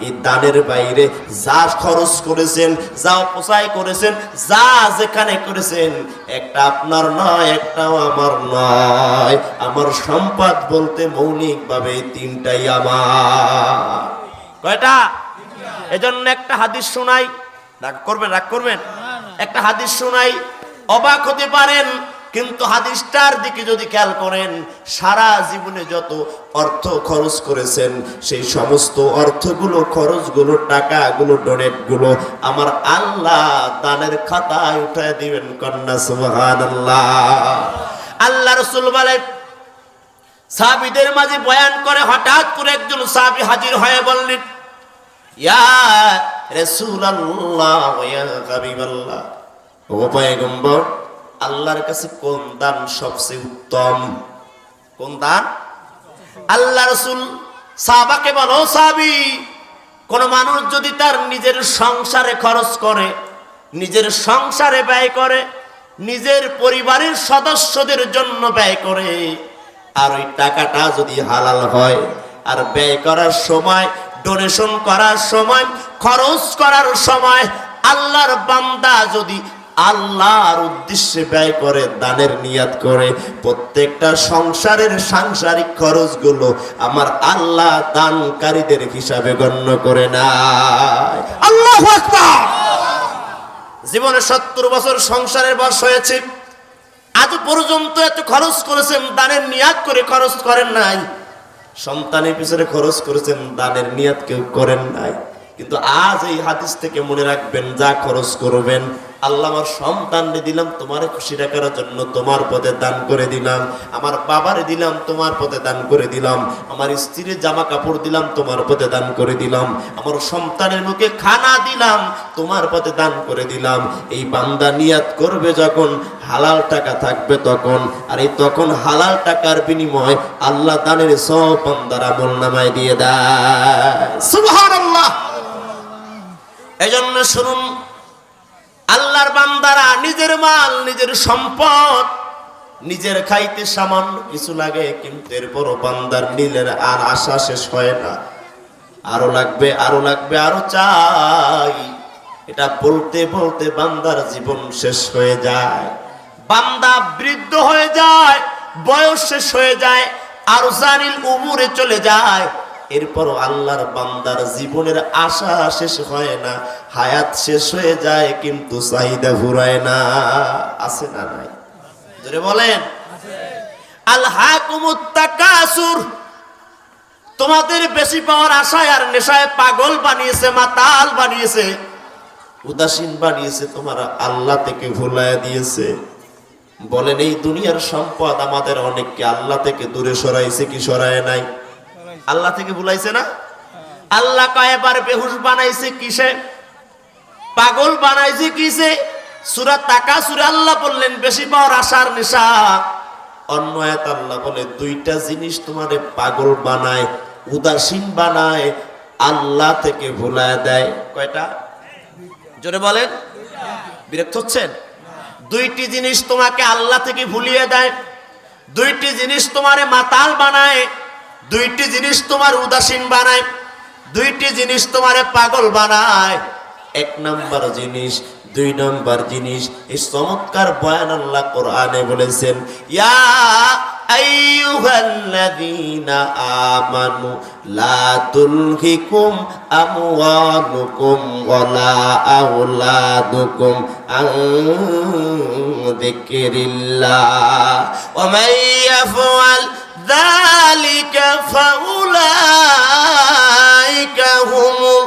এই দানের বাইরে যা খরচ করেছেন, যা অপচয় করেছেন, যা যেখানে করেছেন, একটা আপনার নয়, একটাও আমার নয়। আমার সম্পদ বলতে মৌলিকভাবে তিনটাই আমার। কয়টা? এজন্য একটা হাদিস শোনাই, রাগ করবেন, একটা হাদিস শোনাই, অবাক হতে পারেন, কিন্তু হাদিসটার দিকে যদি খেয়াল করেন, সারা জীবনে যত অর্থ খরচ করেছেন সেই সমস্ত অর্থগুলো, খরচগুলো, টাকাগুলো, ডোনেটগুলো আমার আল্লাহ দানের খাতায় উঠায় দিবেন। কন্যা সুবহানাল্লাহ। আল্লাহ রাসূল বলেন, সাহাবীদের মাঝে বয়ান করে হঠাৎ করে একজন সাহাবী হাজির হয়ে বললেন, ইয়া রাসূলুল্লাহ ইয়া হাবিবাল্লাহ, ও পয়গম্বর, আল্লাহর কাছে কোন দান সবচেয়ে উত্তম? কোন দান? আল্লাহ রাসূল সাহাবাকে বলো, সাহাবী, কোন মানুষ যদি তার নিজের সংসারে খরচ করে, নিজের সংসারে ব্যয় করে, নিজের পরিবারের সদস্যদের জন্য ব্যয় করে, আর ওই টাকাটা যদি হালাল হয়, আর ব্যয় করার সময়, ডোনেশন করার সময়, খরচ করার সময় আল্লাহর বান্দা যদি আল্লাহর উদ্দেশ্যে ব্যয় করে, দানের নিয়াত করে, প্রত্যেকটা সংসারের সাংসারিক খরচগুলো আমার আল্লাহ দানকারীদের হিসাবে গণ্য করে নেয়। আল্লাহু আকবার। জীবনে 70 বছর সংসারের বয়স হয়েছে, আজ পর্যন্ত এত খরচ করেছেন, দানের নিয়াত করে খরচ করেন নাই। সন্তানের পিছনে খরচ করেছেন, দানের নিয়াত কেউ করেন নাই। কিন্তু আজ এই হাদিস থেকে মনে রাখবেন, যা খরচ করবেন, আল্লাহ আমার সন্তানরে দিলাম তোমারে খুশি রাখার জন্য, তোমার পথে দান করে দিলাম। আমার বাবারে দিলাম, তোমার পথে দান করে দিলাম। আমার স্ত্রীর জামা কাপড় দিলাম, তোমার পথে দান করে দিলাম। আমার সন্তানের মুখে খানা দিলাম, তোমার পথে দান করে দিলাম। এই বান্দা নিয়াত করবে যখন, হালাল টাকা থাকবে তখন, আর এই তখন হালাল টাকার বিনিময় আল্লাহ দানের সব বান্দার আমলনামায় দিয়ে দেয়। সুবহানাল্লাহ। এজন্য শুনুন, আল্লাহর বান্দারা নিজের মাল, নিজের সম্পদ, নিজের খাইতে সামান্য কিছু লাগে, কিন্তু এরপরও বান্দার নীলের আর আশা শেষ হয় না। আরো লাগবে, আরো লাগবে, আরো চাই। এটা বলতে বলতে বান্দার জীবন শেষ হয়ে যায়। বান্দা বৃদ্ধ হয়ে যায়, বয়স শেষ হয়ে যায়, আরজানিল উমুরে চলে যায়। এরপরও আল্লাহর বান্দার জীবনের আশা শেষ হয় না, হায়াত শেষ হয়ে যায়, কিন্তু চাহিদা ফুরায় না। আছে না নাই? জোরে বলেন। আলহাকুমুত তাকাসুর, তোমাদের বেশি পাওয়ার আশায় আর নেশায় পাগল বানিয়েছে, মাতাল বানিয়েছে, উদাসীন বানিয়েছে, তোমার আল্লাহ থেকে ভুলাইয়া দিয়েছে। বলেন, এই দুনিয়ার সম্পদ আমাদের অনেককে আল্লাহ থেকে দূরে সরাইছে কি সরায় নাই? আল্লাহ থেকে ভুলাইছে না? আল্লাহ কয়েকবার বেহুশ বানাইছে কিসে? পাগল বানাইছে কিসে? সূরা তাকাসুরে আল্লাহ বললেন বেশি পাওয়ার আশার নেশা। অন্য আয়াত আল্লাহ বলে দুইটা জিনিস তোমারে পাগল বানায়, উদাসীন বানায়, আল্লাহ থেকে ভুলায় দেয়। কয়টা? জোরে বলেন। বিরক্ত হচ্ছেন? দুইটি জিনিস তোমাকে আল্লাহ থেকে ভুলিয়ে দেয়, দুইটি জিনিস তোমারে মাতাল বানায়, দুইটি জিনিস তোমার উদাসীন বানায়, দুইটি জিনিস তোমারে পাগল বানায়। এক নাম্বার জিনিস, দুই নাম্বার জিনিস, এই চমৎকার বয়ান আল্লাহ কোরআনে বলেছেন, ইয়া আইয়ুহাল্লাযীনা আমানু লা তুলহিকুম আমওয়ালুকুম ওয়ালা আওলাদুকুম আন যিকরিল্লাহ ওয়া মান ইয়াফআল যালিকা ফাউলাইকা হুমুল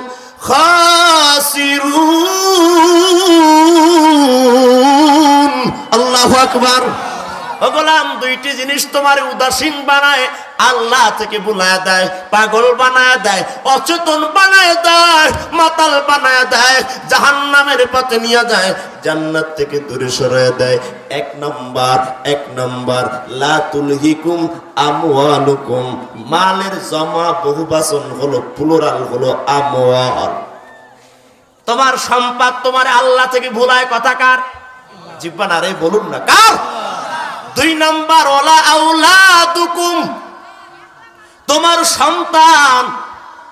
খাসিরুন। আল্লাহু আকবার। ও গোলাম, দুইটি জিনিস তোমার উদাসীন বানায়, আল্লাহ থেকে ভুলায় দেয়, পাগল বানায় দেয়, অচেতন বানায় দেয়, মাতাল বানায় দেয়, জাহান্নামের পথে নিয়ে যায়, জান্নাত থেকে দূরে সরিয়ে দেয়। এক নাম্বার লা তুলহিকুম আমওয়ালুকুম, মালের জমা বহুবচন হলো, প্লুরাল হলো আমওয়াল। তোমার সম্পদ তোমার আল্লাহ থেকে ভুলায়, কথা কার? জিহ্বা না রে, বলুন না কার? দুই নাম্বার ওয়ালা আওলাদুকুম, তোমার সন্তান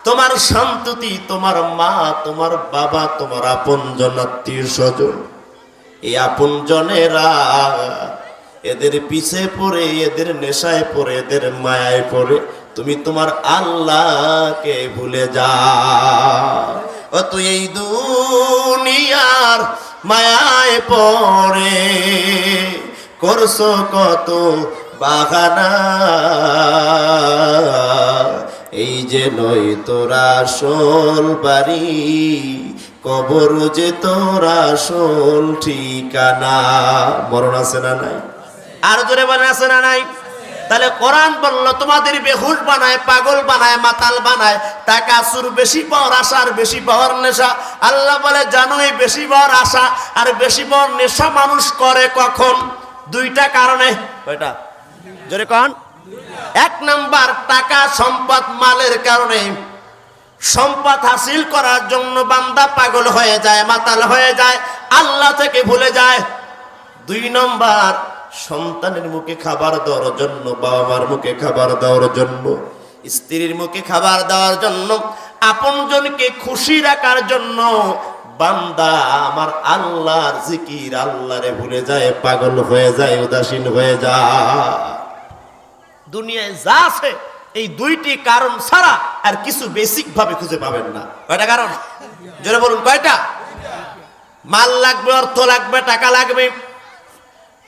তোমার সন্ততি, তোমার মা, তোমার বাবা, তোমার আপনজন, আত্মীয় স্বজন, এই আপনজনেরা এদের পিছে পড়ে, এদের নেশায় পড়ে, এদের মায়ায় পড়ে তুমি তোমার আল্লাহকে ভুলে যাও। ও তুই এই দুনিয়ার মায়ায় পড়ে করছো কত বাগানা, এই যে নয় তোরা আসল বাড়ি, কবর যে তোরা আসল ঠিকানা। মরণ আছে না নাই? আর জোরে বলে আছে না নাই? তাহলে কোরআন বললো তোমাদের বেহুশ বানায়, পাগল বানায়, মাতাল বানায়, টাকা সুর বেশি পাওয়ার আশা আর বেশি পাওয়ার নেশা। আল্লাহ বলে জানো এই বেশি পাওয়ার আশা আর বেশি পাওয়ার নেশা মানুষ করে কখন? দুইটা কারণে। কয়টা? জোরে কন। এক নাম্বার টাকা সম্পদ মালের কারণে। সম্পদ হাসিল করার জন্য বান্দা পাগল হয়ে যায়, মাতাল হয়ে যায়, আল্লাহ থেকে ভুলে যায়। দুই নম্বর সন্তানের মুখে খাবার দেওয়ার জন্য, বাবা মার মুখে খাবার দেওয়ার জন্য, স্ত্রীর মুখে খাবার দেওয়ার জন্য, আপনজনকে খুশি রাখার জন্য বান্দা আমার আল্লাহর জিকির, আল্লাহরে ভুলে যায়, পাগল হয়ে যায়, উদাসীন হয়ে যায়। দুনিয়ায় যা আছে এই দুইটি কারণ ছাড়া আর কিছু বেসিক ভাবে খুঁজে পাবেন না। কয়টা কারণ? জোরে বলুন কয়টা? মাল লাগবে, অর্থ লাগবে, টাকা লাগবে,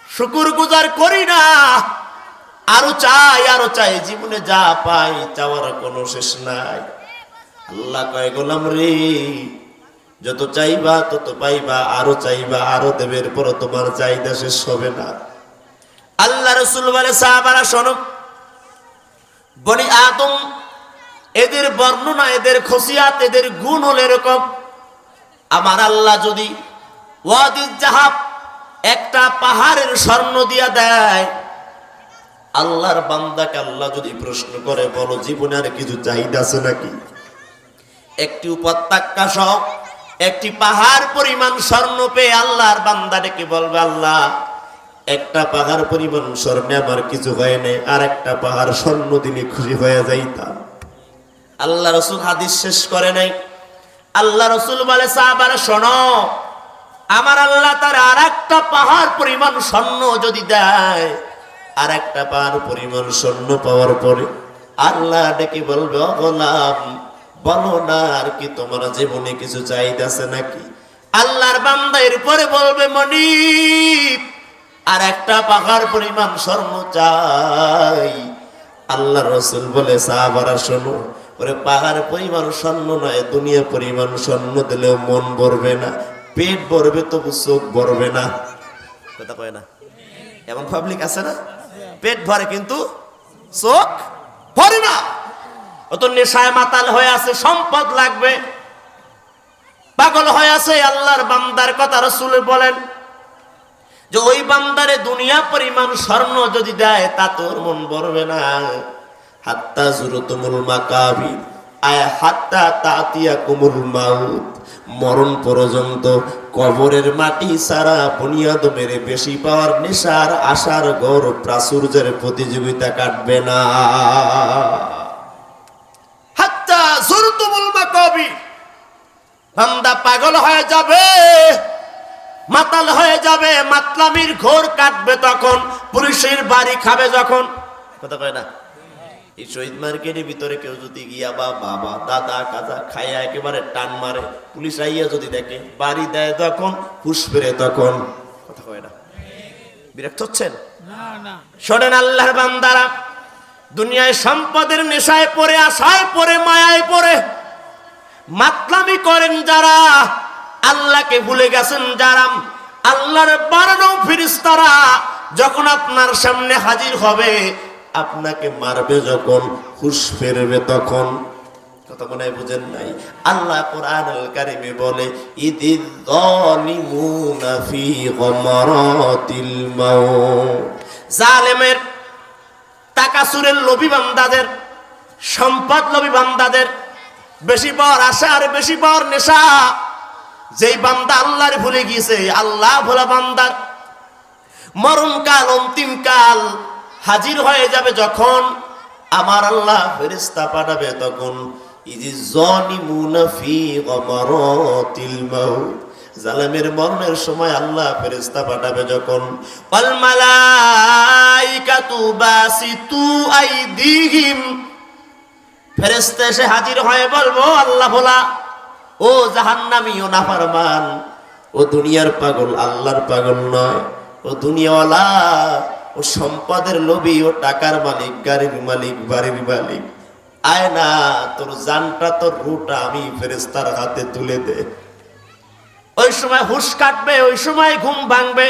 শুকুর গুজার করি না, আরো চাই, আরো চাই, জীবনে যা পাই চাওয়ার কোনো শেষ নাই। আল্লাহ কয় গোলাম রে, যত চাইবা তত পাইবা, আরো চাইবা আরো দেবের পর তোমার চাহিদা শেষ হবে না। আল্লাহ রাসূল বলে সাহাবারা শোনো, বনি আদম এদের বর্ণনা, এদের খসিয়াত, এদের গুণ হলো এরকম। আমার আল্লাহ যদি ওয়াদিজ জাহাব একটা পাহাড়ের স্বর্ণ দিয়া দেয়, আল্লাহর বান্দাকে আল্লাহ যদি প্রশ্ন করে বলো জীবনে আর কিছু চাহিদা আছে নাকি, একটি উপত্যকা সহ একটি পাহাড় পরিমাণ স্বর্ণ পেয়ে আল্লাহর বান্দাটাকে বলবে আল্লাহ একটা পাহাড় পরিমাণ স্বর্ণে আমার কিছু হয় নাই, আর একটা পাহাড় স্বর্ণ দিলে খুশি হয়ে যাইতাম। আল্লাহ রাসূল হাদিস শেষ করে নাই। আল্লাহ রাসূল বলে সাহাবারা শোনো, আমার আল্লাহ তার আর একটা পাহাড় পরিমাণ স্বর্ণ যদি দেয়, আর একটা পাহাড় পরিমাণ স্বর্ণ পাওয়ার পরে আল্লাহ ডেকে বলবে ও গোলাম বলো না আর কি তোমার জীবনে কিছু চাহিদা আছে নাকি? আল্লাহর বান্দা এরপরে বলবে মনিব আর একটা পাহাড় পরিমাণ স্বর্ণ চাই। আল্লাহ রাসূল বলে সাহাবারা শোনো, ওরে পাহাড় পরিমাণ স্বর্ণ নয়, দুনিয়া পরিমাণ স্বর্ণ দিলেও মন ভরবে না, পেট ভরবে তবু চোখ ভরবে না। কথা কয় না? এমন পাবলিক আছে না, পেট ভরে কিন্তু চোখ ভরে না। ও তো নেশায় মাতাল হয়ে আছে, সম্পদ লাগবে, পাগল হয়ে আছে। আল্লাহর বান্দার কথা রাসূল বলেন যে ওই বান্দারে দুনিয়া পরিমাণ স্বর্ণ যদি দেয় তা তোর মন ভরবে না। হাত্তা জুরতুমুল মাকাবির, আয় হাত্তা তাতিয়াকুমুল মাউত, মরণ পর্যন্ত কবরের মাটি সারা বুনিয়াদমের বেশি পাওয়ার নেশার আশার গৌর প্রাচুর্যের প্রতিযোগিতা কাটবে না। হাত্তা জুরতুমুল মাকাবির, বান্দা পাগল হয়ে যাবে, মাতাল হয়ে যাবে, মাতলামির ঘোর কাটবে তখন, পুলিশের বাড়ি খাবে যখন। কথা কয় না? এই শহীদ মার্কেটের ভিতরে কেউ যদি গিয়া বা বাবা দাদা কাজা খাইয়া একেবারে টান মারে, পুলিশ আইয়া যদি দেখে বাড়ি দেয় তখন, হুশ ফেরে তখন। কথা কয় না? বিরক্ত হচ্ছেন? শোনেন আল্লাহর বান্দারা, দুনিয়ায় সম্পদের নেশায় পড়ে, আশায় পড়ে, মায়ায় পড়ে মাতলামি করেন যারা, আল্লাহকে ভুলে গেছেন যারা, আল্লাহর বানানো ফেরেশতারা যখন আপনার সামনে হাজির হবে, আপনাকে মারবে যখন, হুশ ফেরবে তখন। কথা মনে হয় বুঝেন নাই? আল্লাহ কোরআনুল কারীমে বলে ইদিয যালিমুনা ফি গামারাতিল মাউত, জালেমের, টাকা চুরের লোভী বান্দাদের, সম্পদ লোভী বান্দাদের, বেশি পাওয়ার আশা আর বেশি পাওয়ার নেশা, যেই বান্দা আল্লাহর ভুলে গিয়েছে, আল্লাহ ভোলা বান্দার মরণকাল, অন্তিম কাল হাজির হয়ে যাবে যখন, আমার আল্লাহ ফেরেশতা পাঠাবে তখন ইজি যালিমুনা ফি গামারাতিল মাউত, জালেমের মরণের সময় আল্লাহ ফেরেশতা পাঠাবে যখন, ওয়াল মালাইকাতু বাসিতু আইদিহিম, ফেরেশতা এসে হাজির হয়ে বলবো, আল্লাহ ভোলা, ও জাহান্নামী, ও নাফরমান, ও দুনিয়ার পাগল, আল্লাহর পাগল নয়, ও দুনিয়াওয়ালা, ও সম্পদের লোভী, ও টাকার মালিক, গাড়ির মালিক, বাড়ির মালিক, আয় না, তোর জানটা, তোর রুটা আমি ফেরেশতার হাতে তুলে দে। ওই সময় হুশ কাটবে, ওই সময় ঘুম ভাঙবে,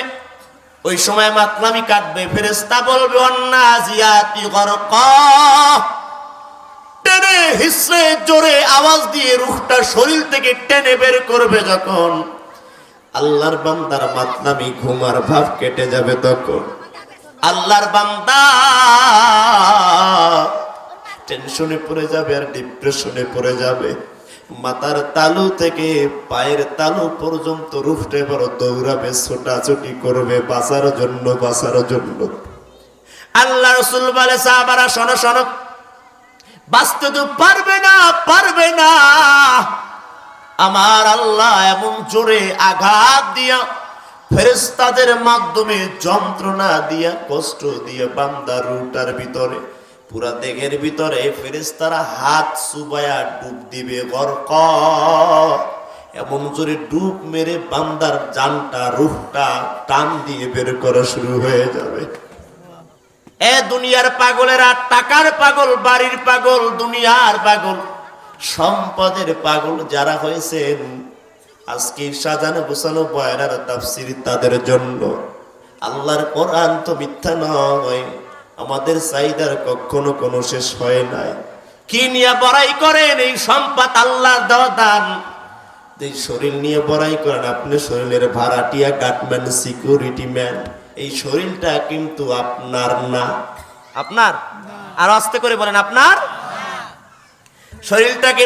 ওই সময় মাতলামি কাটবে। ফেরেশতা বলবে, ওয়ান্নাজিয়াতি গরকা, টেনে হিসড়ে জোরে আওয়াজ দিয়ে রূহটা শরীর থেকে টেনে বের করবে যখন, আল্লাহর বান্দার মাতলামি ঘুমার ভাব কেটে যাবে তখন আল্লাহর বান্দা টেনশনে পড়ে যাবে আর ডিপ্রেশনে পড়ে যাবে। মাথার তালু থেকে পায়ের তালু পর্যন্ত রূহটা বড় দৌড়াবে, ছোটাছুটি করবে বাঁচার জন্য, বাঁচার জন্য। আল্লাহ রাসূল বলে, সাহাবারা শোনো শোনো, বাঁচতে তো পারবে না, পারবে না। আমার আল্লাহ এমন জোরে আঘাত দিয়া, ফেরেশতাদের মাধ্যমে যন্ত্রণা দিয়া, কষ্ট দিয়া বান্দার রুটার ভিতরে, পুরা দেহের ভিতরে ফেরেশতারা হাত চুবায়া ডুব দিবে, গরক, এমন জোরে ডুব মেরে বান্দার জানটা, রূহটা টান দিয়ে বের করা শুরু হয়ে যাবে। এ দুনিয়ার পাগলেরা, টাকার পাগল, বাড়ির পাগল, দুনিয়ার পাগল, সম্পদের পাগল যারা হয়েছেন, আজকে সাজানো গোছানো বয়ানের তাফসীর তাদের জন্য। আল্লাহর কোরআন তো মিথ্যা নয়, আমাদের চাহিদার কখনো কোনো শেষ হয় নাই। কি নিয়ে বড়াই করেন? এই সম্পদ আল্লাহর দেওয়া দান। এই শরীর নিয়ে বড়াই করেন, আপনি শরীরের ভাড়াটিয়া, গার্ডম্যান, সিকিউরিটি ম্যান। এই শরীরটা কিন্তু আপনার না। আপনার? আর আস্তে করে বলেন, আপনার শরীরটাকে